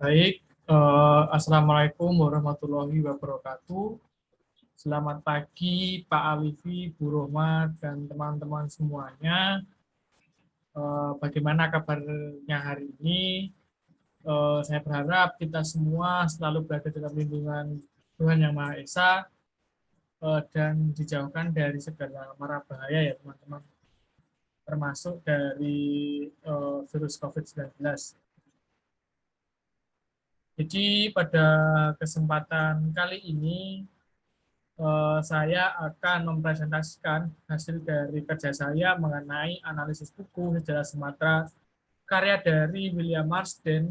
Baik, Assalamualaikum warahmatullahi wabarakatuh. Selamat pagi Pak Alifi, Bu Rohmat, dan teman-teman semuanya. Bagaimana kabarnya hari ini? Saya berharap kita semua selalu berada dalam lindungan Tuhan Yang Maha Esa dan dijauhkan dari segala mara bahaya ya teman-teman, termasuk dari virus COVID-19. Jadi pada kesempatan kali ini saya akan mempresentasikan hasil dari kerja saya mengenai analisis buku Sejarah Sumatera karya dari William Marsden.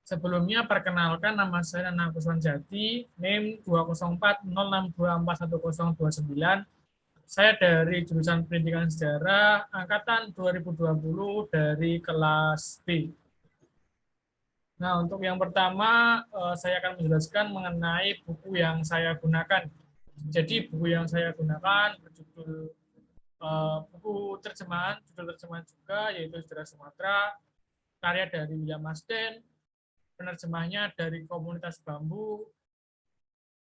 Sebelumnya perkenalkan, nama saya Nana Kuswanjati, NIM 20406241029. Saya dari jurusan Pendidikan Sejarah angkatan 2020 dari kelas B. Nah, untuk yang pertama, saya akan menjelaskan mengenai buku yang saya gunakan. Jadi, buku yang saya gunakan berjudul buku terjemahan, judul terjemahan juga, yaitu Sejarah Sumatera, karya dari William Marsden, penerjemahnya dari Komunitas Bambu,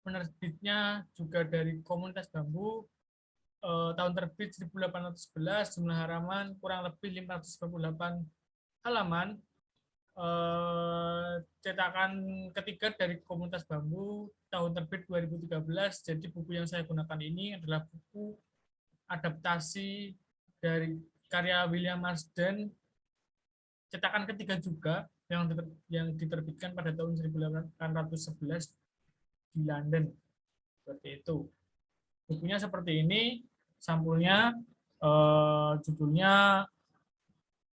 penerbitnya juga dari Komunitas Bambu, tahun terbit 1811, jumlah halaman kurang lebih 598 halaman, cetakan ketiga dari Komunitas Bambu tahun terbit 2013. Jadi buku yang saya gunakan ini adalah buku adaptasi dari karya William Marsden, cetakan ketiga juga yang diterbitkan pada tahun 1811 di London. Seperti itu. Bukunya seperti ini, sampulnya, judulnya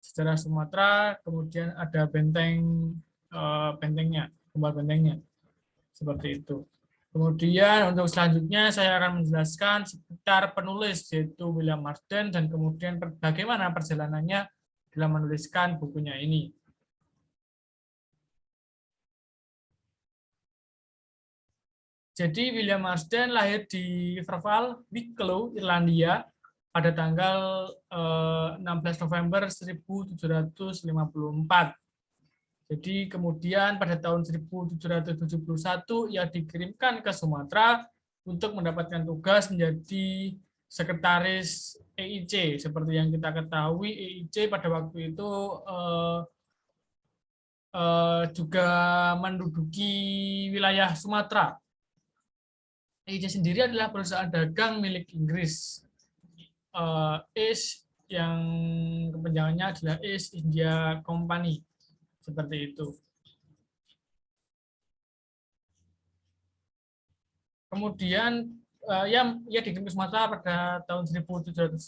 Sejarah Sumatera, kemudian ada bentengnya, gambar bentengnya, seperti itu. Kemudian untuk selanjutnya saya akan menjelaskan seputar penulis, yaitu William Marsden, dan kemudian bagaimana perjalanannya dalam menuliskan bukunya ini. Jadi William Marsden lahir di Firval, Wicklow, Irlandia pada tanggal 16 November 1754. Jadi kemudian pada tahun 1771 ia dikirimkan ke Sumatera untuk mendapatkan tugas menjadi sekretaris EIC. Seperti yang kita ketahui, EIC pada waktu itu juga menduduki wilayah Sumatera. EIC sendiri adalah perusahaan dagang milik Inggris. East yang kepanjangannya adalah East India Company. Seperti itu. Kemudian ia dikirim ke Sumatera pada tahun 1771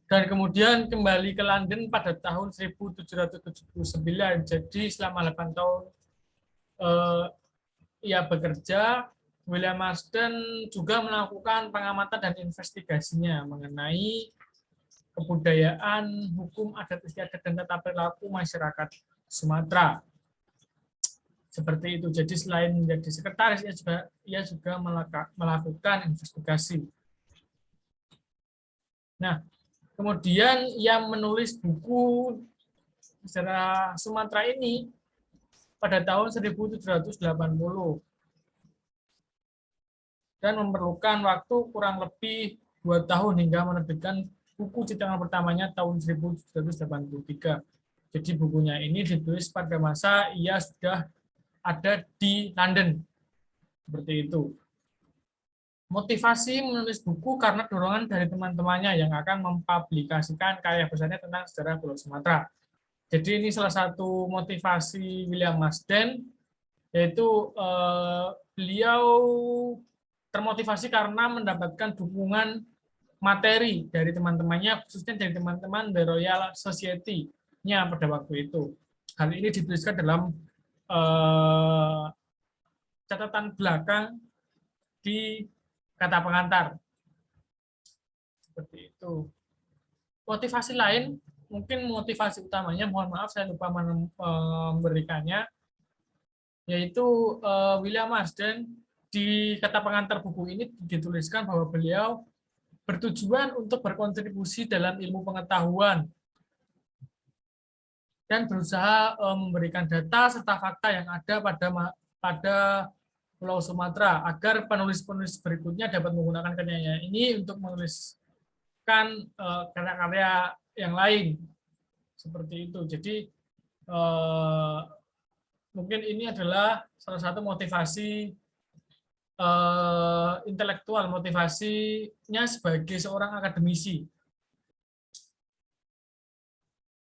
dan kemudian kembali ke London pada tahun 1779. Jadi selama 8 tahun ia bekerja. William Marsden juga melakukan pengamatan dan investigasinya mengenai kebudayaan, hukum, adat istiadat, dan tata perilaku masyarakat Sumatera. Seperti itu. Jadi selain menjadi sekretaris, ia juga melakukan investigasi. Nah, kemudian ia menulis buku Sejarah Sumatera ini pada tahun 1780 dan memerlukan waktu kurang lebih 2 tahun hingga menerbitkan buku cetakan pertamanya tahun 1783. Jadi bukunya ini ditulis pada masa ia sudah ada di London. Seperti itu. Motivasi menulis buku karena dorongan dari teman-temannya yang akan mempublikasikan karya besarnya tentang sejarah Pulau Sumatera. Jadi ini salah satu motivasi William Marsden, yaitu beliau termotivasi karena mendapatkan dukungan materi dari teman-temannya, khususnya dari teman-teman The Royal Society-nya pada waktu itu. Hal ini dituliskan dalam catatan belakang di kata pengantar. Seperti itu. Motivasi lain, mungkin motivasi utamanya, mohon maaf saya lupa memberikannya, yaitu William Marsden. Di kata pengantar buku ini dituliskan bahwa beliau bertujuan untuk berkontribusi dalam ilmu pengetahuan dan berusaha memberikan data serta fakta yang ada pada Pulau Sumatera agar penulis-penulis berikutnya dapat menggunakan karyanya ini untuk menuliskan karya-karya yang lain seperti itu. Jadi mungkin ini adalah salah satu motivasi intelektual, motivasinya sebagai seorang akademisi.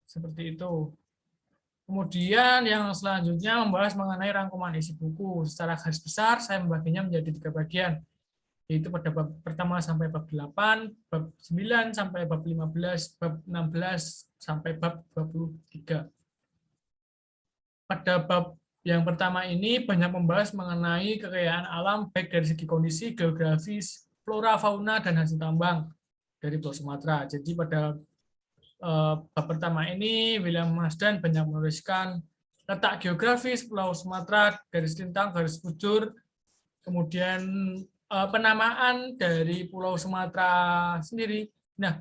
Seperti itu. Kemudian yang selanjutnya membahas mengenai rangkuman isi buku. Secara garis besar saya membaginya menjadi 3 bagian, yaitu pada bab pertama sampai bab 8, bab 9 sampai bab 15, bab 16 sampai bab 23. Pada bab yang pertama ini banyak membahas mengenai kekayaan alam baik dari segi kondisi, geografis, flora, fauna, dan hasil tambang dari Pulau Sumatera. Jadi pada bab pertama ini William Marsden banyak menuliskan letak geografis Pulau Sumatera, garis lintang, garis bujur, kemudian penamaan dari Pulau Sumatera sendiri. Nah,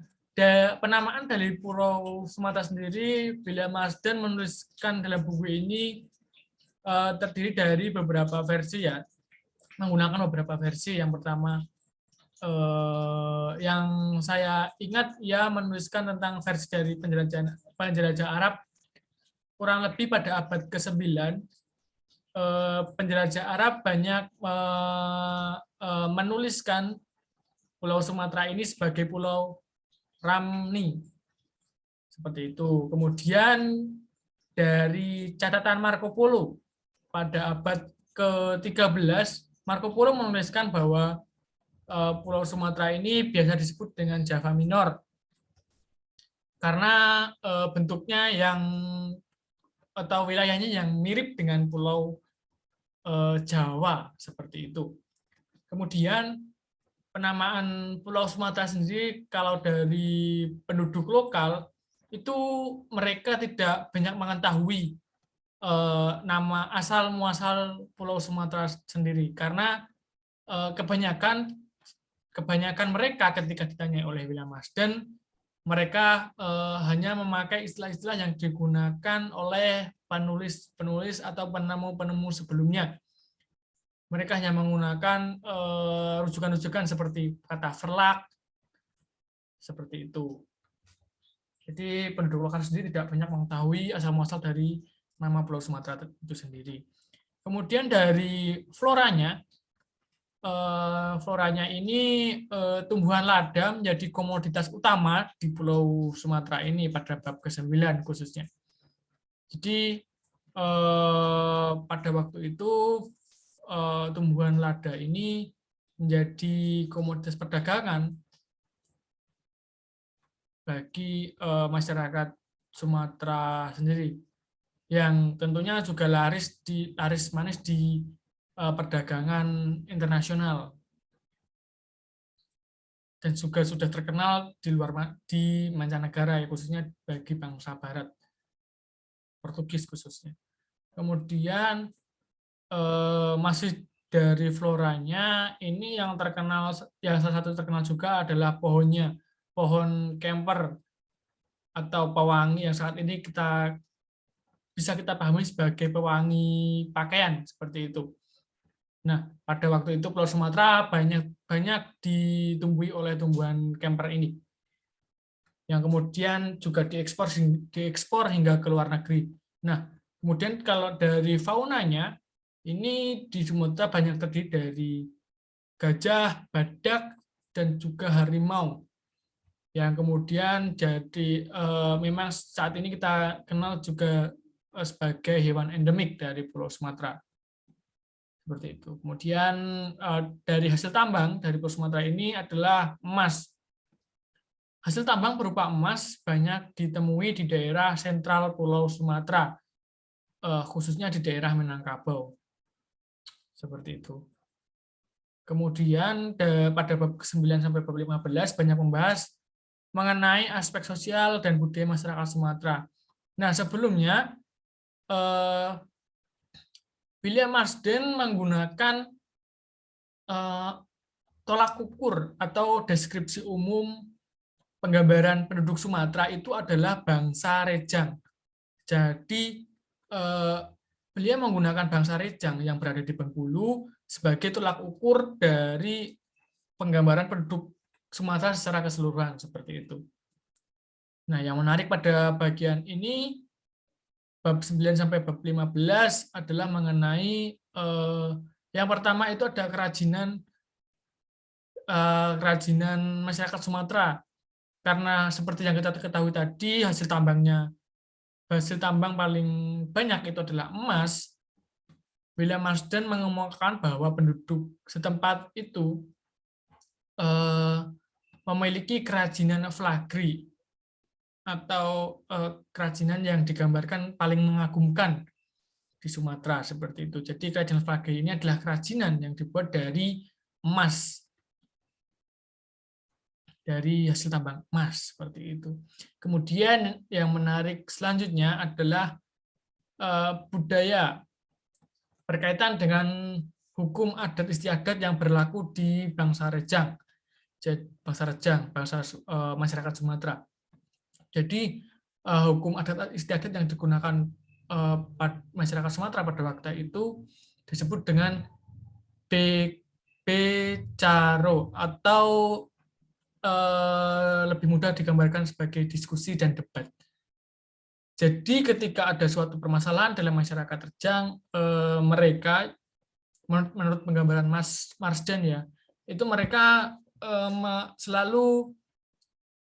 penamaan dari Pulau Sumatera sendiri, William Marsden menuliskan dalam buku ini terdiri dari beberapa versi ya, menggunakan beberapa versi. Yang pertama yang saya ingat ia menuliskan tentang versi dari penjelajah Arab kurang lebih pada abad ke-9. Penjelajah Arab banyak menuliskan Pulau Sumatera ini sebagai Pulau Ramni. Seperti itu. Kemudian dari catatan Marco Polo pada abad ke-13, Marco Polo menuliskan bahwa Pulau Sumatera ini biasa disebut dengan Java Minor karena bentuknya atau wilayahnya yang mirip dengan Pulau Jawa seperti itu. Kemudian penamaan Pulau Sumatera sendiri kalau dari penduduk lokal itu mereka tidak banyak mengetahui nama asal muasal Pulau Sumatera sendiri karena kebanyakan mereka ketika ditanya oleh William Marsden, mereka hanya memakai istilah-istilah yang digunakan oleh penulis-penulis atau penemu-penemu sebelumnya. Mereka hanya menggunakan rujukan-rujukan seperti kata verlak, seperti itu. Jadi penduduk lokal sendiri tidak banyak mengetahui asal-muasal dari nama Pulau Sumatera itu sendiri. Kemudian dari floranya ini tumbuhan lada menjadi komoditas utama di Pulau Sumatera ini pada bab ke-9 khususnya. Jadi pada waktu itu tumbuhan lada ini menjadi komoditas perdagangan bagi masyarakat Sumatera sendiri, yang tentunya juga laris manis di perdagangan internasional dan juga sudah terkenal di mancanegara, khususnya bagi bangsa Barat, Portugis khususnya. Kemudian masih dari floranya ini yang terkenal, yang salah satu terkenal juga adalah pohonnya, pohon kemper atau pewangi yang saat ini bisa kita pahami sebagai pewangi pakaian seperti itu. Nah, pada waktu itu Pulau Sumatera banyak ditumbuhi oleh tumbuhan kemper ini, yang kemudian juga diekspor hingga ke luar negeri. Nah, kemudian kalau dari faunanya, ini di Sumatera banyak terdiri dari gajah, badak, dan juga harimau, yang kemudian jadi memang saat ini kita kenal juga sebagai hewan endemik dari Pulau Sumatera. Seperti itu. Kemudian dari hasil tambang dari Pulau Sumatera ini adalah emas. Hasil tambang berupa emas banyak ditemui di daerah sentral Pulau Sumatera, khususnya di daerah Minangkabau. Seperti itu. Kemudian pada bab ke-9 sampai bab 15 banyak membahas mengenai aspek sosial dan budaya masyarakat Sumatera. Nah, sebelumnya William Marsden menggunakan tolak ukur atau deskripsi umum penggambaran penduduk Sumatera itu adalah bangsa Rejang. Jadi beliau menggunakan bangsa Rejang yang berada di Bengkulu sebagai tolak ukur dari penggambaran penduduk Sumatera secara keseluruhan seperti itu. Nah, yang menarik pada bagian ini bab 9 sampai bab 15 adalah mengenai yang pertama itu ada kerajinan masyarakat Sumatera. Karena seperti yang kita ketahui tadi, hasil tambang paling banyak itu adalah emas. William Marsden mengemukakan bahwa penduduk setempat itu memiliki kerajinan flagri atau kerajinan yang digambarkan paling mengagumkan di Sumatera seperti itu. Jadi kerajinan flagri ini adalah kerajinan yang dibuat dari emas, dari hasil tambang emas seperti itu. Kemudian yang menarik selanjutnya adalah budaya berkaitan dengan hukum adat istiadat yang berlaku di bangsa Rejang, masyarakat Sumatera. Jadi hukum adat istiadat yang digunakan masyarakat Sumatera pada waktu itu disebut dengan Becaro atau lebih mudah digambarkan sebagai diskusi dan debat. Jadi ketika ada suatu permasalahan dalam masyarakat Rejang, mereka menurut penggambaran Marsden ya, itu mereka selalu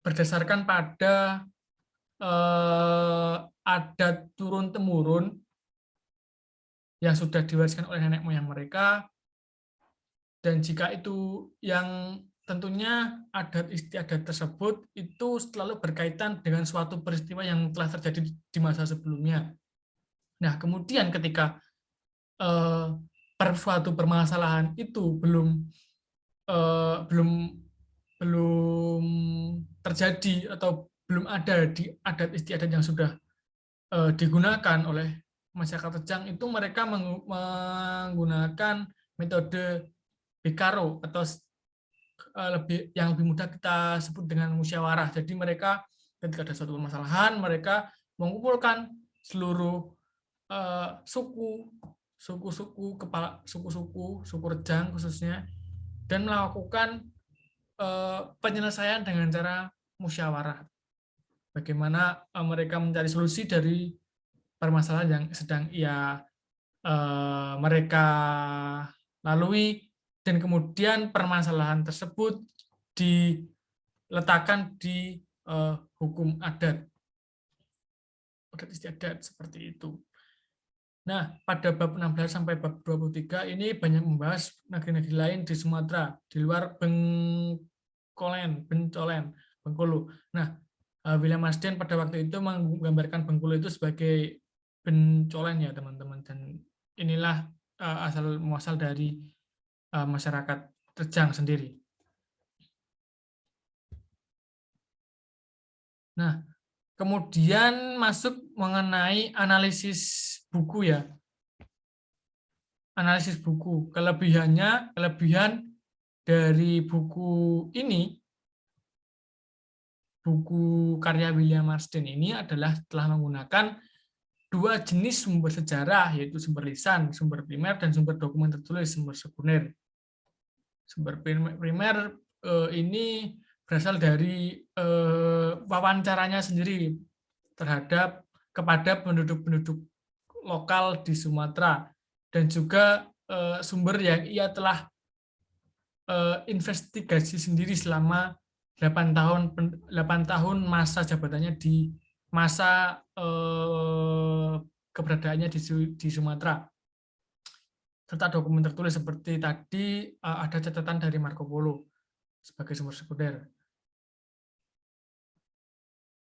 berdasarkan pada adat turun-temurun yang sudah diwariskan oleh nenek moyang mereka, dan jika itu yang tentunya adat istiadat tersebut itu selalu berkaitan dengan suatu peristiwa yang telah terjadi di masa sebelumnya. Nah, kemudian ketika suatu permasalahan itu belum terjadi atau belum ada di adat istiadat yang sudah digunakan oleh masyarakat Rejang, itu mereka menggunakan metode Becaro atau yang lebih mudah kita sebut dengan musyawarah. Jadi mereka ketika ada suatu permasalahan, mereka mengumpulkan seluruh suku Rejang khususnya, dan melakukan penyelesaian dengan cara musyawarah. Bagaimana mereka mencari solusi dari permasalahan yang sedang mereka lalui, dan kemudian permasalahan tersebut diletakkan di hukum adat istiadat seperti itu. Nah, pada bab 16 sampai bab 23 ini banyak membahas negeri-negeri lain di Sumatera, di luar Bengkulu. Nah, William Marsden pada waktu itu menggambarkan Bengkulu itu sebagai Bencolen ya teman-teman, dan inilah asal muasal dari masyarakat Rejang sendiri. Nah, kemudian masuk mengenai analisis buku ya. Analisis buku. Kelebihan dari buku ini, buku karya William Marsden ini adalah telah menggunakan dua jenis sumber sejarah, yaitu sumber lisan, sumber primer, dan sumber dokumen tertulis, sumber sekunder. Sumber primer ini berasal dari wawancaranya sendiri kepada penduduk-penduduk lokal di Sumatera, dan juga sumber yang ia telah investigasi sendiri selama 8 tahun masa jabatannya di masa keberadaannya di Sumatera, serta dokumen tertulis seperti tadi ada catatan dari Marco Polo sebagai sumber sekunder.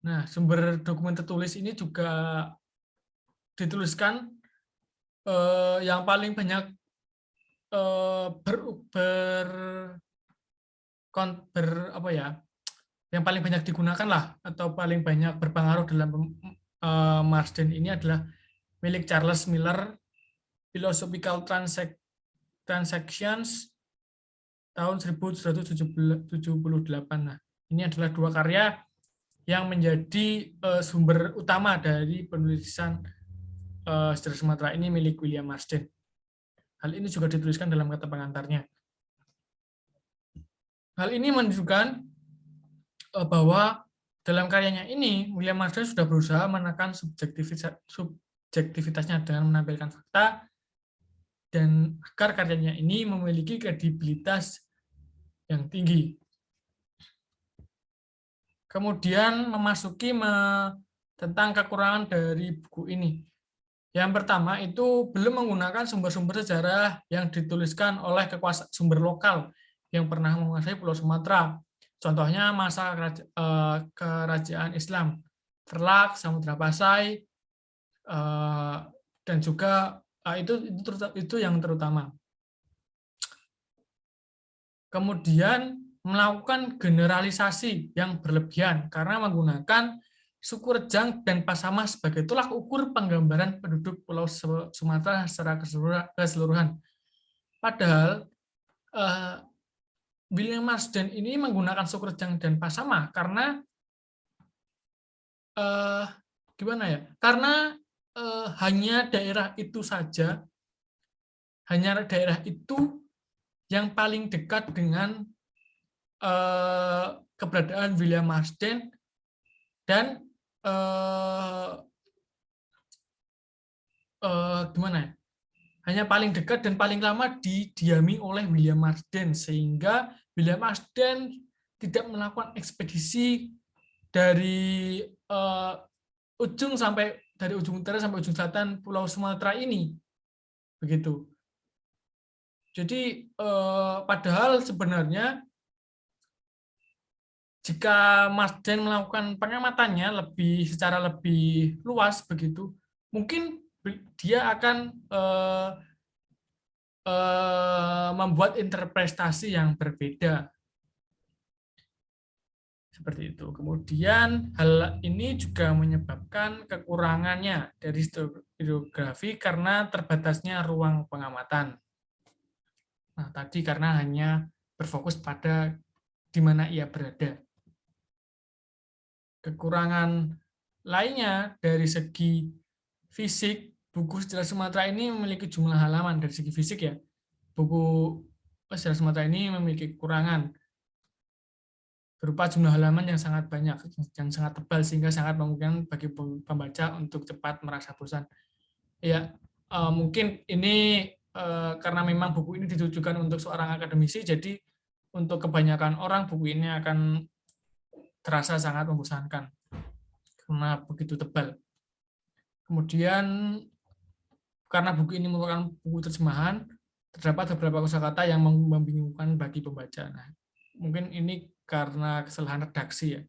Nah, sumber dokumen tertulis ini juga dituliskan yang paling banyak yang paling banyak digunakan lah, atau paling banyak berpengaruh dalam Marsden ini adalah milik Charles Miller, Philosophical Transactions tahun 1778. Nah, ini adalah dua karya yang menjadi sumber utama dari penulisan sejarah Sumatera ini milik William Marsden. Hal ini juga dituliskan dalam kata pengantarnya. Hal ini menunjukkan bahwa dalam karyanya ini, William Marsden sudah berusaha menekan subjektivitasnya dengan menampilkan fakta dan agar karyanya ini memiliki kredibilitas yang tinggi. Kemudian memasuki tentang kekurangan dari buku ini. Yang pertama itu belum menggunakan sumber-sumber sejarah yang dituliskan oleh sumber lokal yang pernah menguasai Pulau Sumatera. Contohnya masa kerajaan Islam, Terlak, Samudra Pasai, dan juga itu yang terutama. Kemudian melakukan generalisasi yang berlebihan karena menggunakan suku Rejang dan Pasama sebagai tolak ukur penggambaran penduduk Pulau Sumatera secara keseluruhan. Padahal William Marsden ini menggunakan suku Rejang dan Pasama karena gimana ya? Karena hanya daerah itu saja, hanya daerah itu yang paling dekat dengan keberadaan William Marsden dan gimana ya? Hanya paling dekat dan paling lama didiami oleh William Marsden, sehingga William Marsden tidak melakukan ekspedisi dari ujung utara sampai ujung selatan Pulau Sumatera ini, begitu. Jadi padahal sebenarnya jika Marsden melakukan pengamatannya secara lebih luas begitu, mungkin dia akan membuat interpretasi yang berbeda. Seperti itu. Kemudian hal ini juga menyebabkan kekurangannya dari historiografi karena terbatasnya ruang pengamatan. Nah, tadi karena hanya berfokus pada di mana ia berada. Kekurangan lainnya dari segi fisik, buku Sejarah Sumatera ini memiliki jumlah halaman dari segi fisik ya. Buku Sejarah Sumatera ini memiliki kekurangan berupa jumlah halaman yang sangat banyak, yang sangat tebal sehingga sangat memungkinkan bagi pembaca untuk cepat merasa bosan. Ya, mungkin ini karena memang buku ini ditujukan untuk seorang akademisi, jadi untuk kebanyakan orang buku ini akan terasa sangat membosankan karena begitu tebal. Kemudian karena buku ini merupakan buku terjemahan, terdapat beberapa kosakata yang membingungkan bagi pembaca. Nah, mungkin ini karena kesalahan redaksi ya.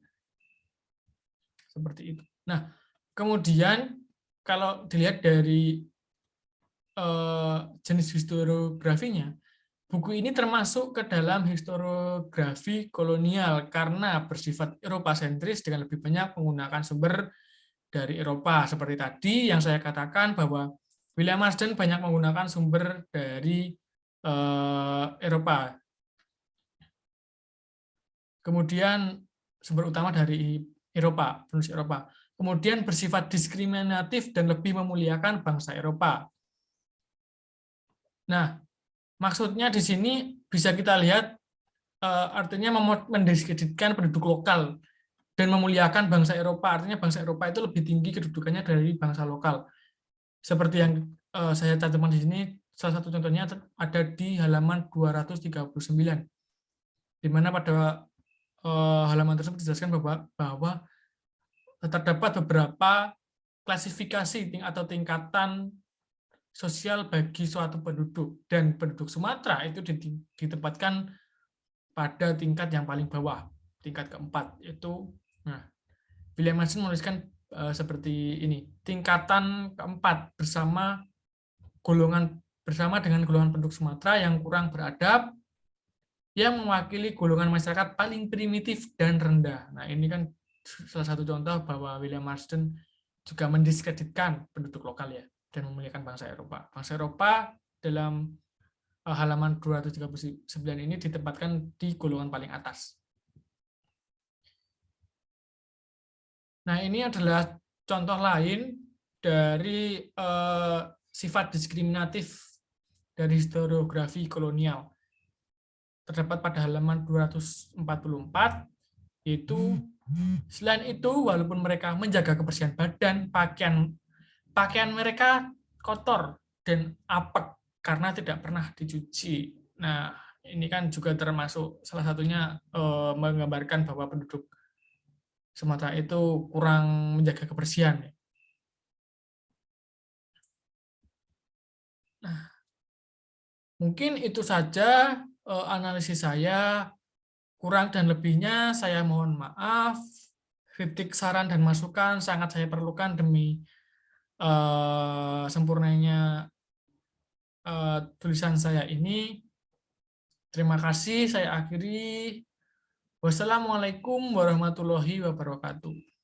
Seperti itu. Nah, kemudian kalau dilihat dari jenis historiografinya, buku ini termasuk ke dalam historiografi kolonial karena bersifat Eropa sentris dengan lebih banyak menggunakan sumber dari Eropa. Seperti tadi yang saya katakan bahwa William Marsden banyak menggunakan sumber dari Eropa. Kemudian sumber utama dari Eropa, penulis Eropa. Kemudian bersifat diskriminatif dan lebih memuliakan bangsa Eropa. Nah, maksudnya di sini bisa kita lihat artinya mendiskreditkan penduduk lokal dan memuliakan bangsa Eropa. Artinya bangsa Eropa itu lebih tinggi kedudukannya dari bangsa lokal. Seperti yang saya cantumkan di sini, salah satu contohnya ada di halaman 239, di mana pada halaman tersebut dijelaskan bahwa terdapat beberapa klasifikasi atau tingkatan sosial bagi suatu penduduk, dan penduduk Sumatera itu ditempatkan pada tingkat yang paling bawah, tingkat keempat, yaitu William Marsden menuliskan seperti ini: tingkatan keempat bersama dengan golongan penduduk Sumatera yang kurang beradab, yang mewakili golongan masyarakat paling primitif dan rendah. Nah, ini kan salah satu contoh bahwa William Marsden juga mendiskreditkan penduduk lokal ya, dan memuliakan bangsa Eropa. Bangsa Eropa dalam halaman 239 ini ditempatkan di golongan paling atas. Nah, ini adalah contoh lain dari sifat diskriminatif dari historiografi kolonial. Terdapat pada halaman 244, yaitu selain itu, walaupun mereka menjaga kebersihan badan, pakaian mereka kotor dan apek karena tidak pernah dicuci. Nah, ini kan juga termasuk salah satunya menggambarkan bahwa penduduk Sumatera itu kurang menjaga kebersihan. Nah, mungkin itu saja analisis saya. Kurang dan lebihnya saya mohon maaf. Kritik, saran, dan masukan sangat saya perlukan demi sempurnanya tulisan saya ini. Terima kasih, saya akhiri. Wassalamualaikum warahmatullahi wabarakatuh.